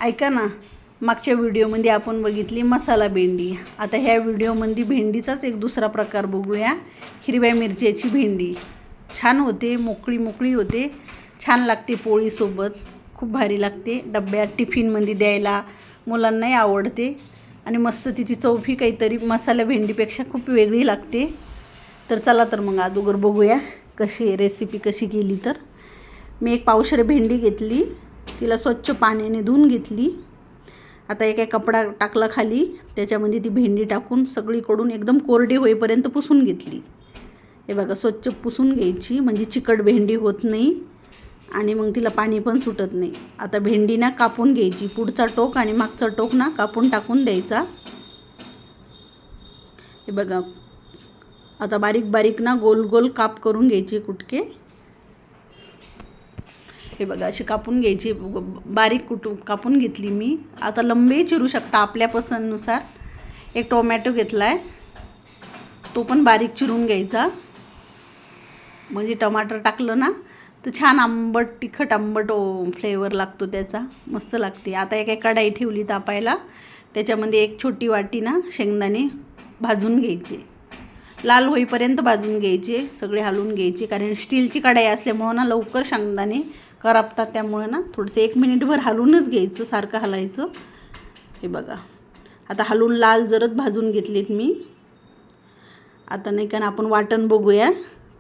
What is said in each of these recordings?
ऐका ना, मागच्या व्हिडिओमध्ये आपण बघितली मसाला भेंडी. आता ह्या व्हिडिओमध्ये भेंडीचाच एक दुसरा प्रकार बघूया. हिरव्या मिरच्याची भेंडी छान होते, मोकळी मोकळी होते, छान लागते पोळीसोबत, खूप भारी लागते. डब्यात टिफिनमध्ये द्यायला मुलांनाही आवडते आणि मस्त तिची चवफी काहीतरी मसाला भेंडीपेक्षा खूप वेगळी लागते. तर चला तर मग अगोदर बघूया कशी रेसिपी कशी केली. तर मी एक पावशेर भेंडी घेतली, तिला स्वच्छ पाण्याने धुवून घेतली. आता एक कपडा टाकला खाली, त्याच्यामध्ये ती भेंडी टाकून सगळीकडून एकदम कोरडी होईपर्यंत पुसून घेतली. हे बघा, स्वच्छ पुसून घ्यायची म्हणजे चिकट भेंडी होत नाही आणि मग तिला पाणी पण सुटत नाही. आता भेंडी ना कापून घ्यायची, पुढचा टोक आणि मागचा टोक ना कापून टाकून द्यायचा. हे बघा, आता बारीक बारीक ना गोल गोल काप करून घ्यायचे कुटके. हे बघा, अशी कापून घ्यायची, बारीक कापून घेतली मी. आता लंबे चिरू शकता आपल्या पसंतीनुसार. एक टोमॅटो घेतला आहे, तो पण बारीक चिरून घ्यायचा. म्हणजे टमाटर टाकलं ना तर छान आंबट तिखट आंबट फ्लेवर लागतो त्याचा, मस्त लागते. आता एक कढाई ठेवली तापायला, त्याच्यामध्ये एक छोटी वाटी ना शेंगदाणे भाजून घ्यायचे, लाल होईपर्यंत भाजून घ्यायचे, सगळे हलवून घ्यायचे. कारण स्टीलची कढाई असल्यामुळं ना लवकर शेंगदाणे करपतात, त्यामुळे ना थोडंसं 1 मिनिटभर हलवूनच घ्यायचं, सारखं हलायचं. हे बघा, आता हलवून लाल जरद भाजून घेतलीत मी. आता नाही का आपण वाटण बघूया.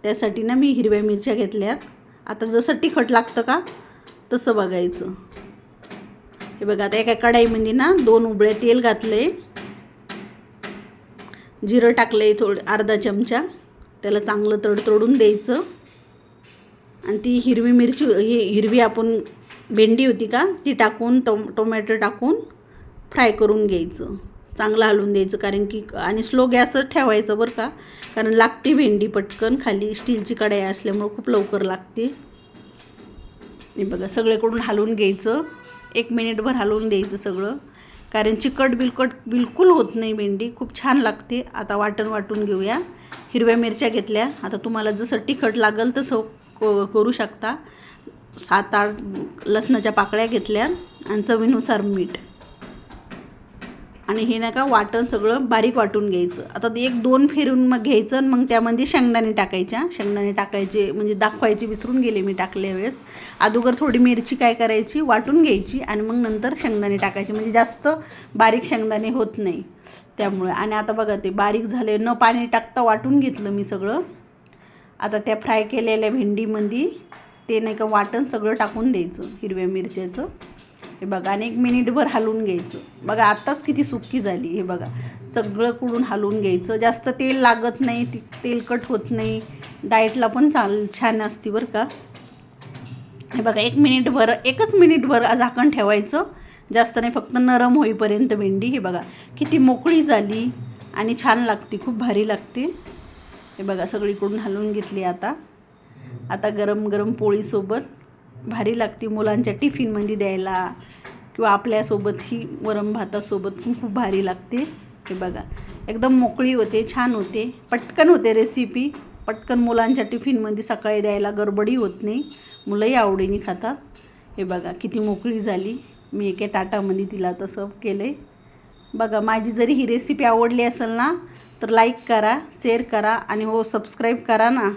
त्यासाठी ना मी हिरव्या मिरच्या घेतल्यात. आता जसं तिखट लागतं का तसं बघायचं. हे बघा, आता एका कढाईमध्ये ना 2 उबळे तेल घातले, जिरं टाकले अर्धा चमचा, त्याला चांगलं तडतडून द्यायचं. आणि ती हिरवी मिरची हिरवी आपण भेंडी होती का ती टाकून टोमॅटो टाकून फ्राय करून घ्यायचं, चांगलं हलवून द्यायचं. कारण की आणि स्लो गॅसच ठेवायचं बरं का, कारण लागते भेंडी पटकन, खाली स्टीलची कढाई असल्यामुळं खूप लवकर लागते. हे बघा, सगळीकडून हलवून घ्यायचं, 1 मिनिटभर हलवून द्यायचं सगळं, कारण चिकट बिलकुल होत नाही भेंडी, खूप छान लागते. आता वाटण वाटून घेऊया. हिरव्या मिरच्या घेतल्या, आता तुम्हाला जसं तिखट लागेल तसं करू शकता. 7-8 लसणाच्या पाकळ्या घेतल्या आणि चवीनुसार मीठ. आणि हे नाही का वाटण सगळं बारीक वाटून घ्यायचं. आता 1-2 फिरून मग घ्यायचं आणि मग त्यामध्ये शेंगदाणे टाकायचे, म्हणजे दाखवायचे विसरून गेले मी टाकल्या वेळेस. अगोदर थोडी मिरची काय करायची वाटून घ्यायची आणि मग नंतर शेंगदाणे टाकायचे, म्हणजे जास्त बारीक शेंगदाणे होत नाही त्यामुळे. आणि आता बघा, ते बारीक झाले, न पाणी टाकता वाटून घेतलं मी सगळं. आता त्या फ्राय केलेल्या भेंडीमध्ये ते नाही का वाटण सगळं टाकून द्यायचं हिरव्या मिरच्याचं. हे बघा, आणि 1 मिनिटभर हलवून घ्यायचं. बघा आत्ताच किती सुक्की झाली. हे बघा, सगळं कुडून हलवून घ्यायचं. जास्त तेल लागत नाही, तेलकट होत नाही, डाएटला पण छान असते बरं का. हे बघा, 1 मिनिटभर झाकण ठेवायचं, जास्त नाही, फक्त नरम होईपर्यंत भेंडी. हे बघा किती मोकळी झाली आणि छान लागते, खूप भारी लागते. हे बघा, सगळीकडून हलवून घेतली. आता गरम गरम पोळीसोबत भारी लागते, मुलांच्या टिफिनमध्ये द्यायला किंवा आपल्यासोबतही वरण भातासोबत पण खूप भारी लागते. हे बघा, एकदम मोकळी होते, छान होते, पटकन होते रेसिपी. पटकन मुलांच्या टिफिनमध्ये सकाळी द्यायला गडबडी होत नाही, मुलंही आवडीने खातात. हे बघा किती मोकळी झाली. मी एका ताटामध्ये तिला आता सर्व केलं आहे. बघा, माझी जरी ही रेसिपी आवडली असेल ना तर लाईक करा, शेअर करा आणि सबस्क्राईब करा ना.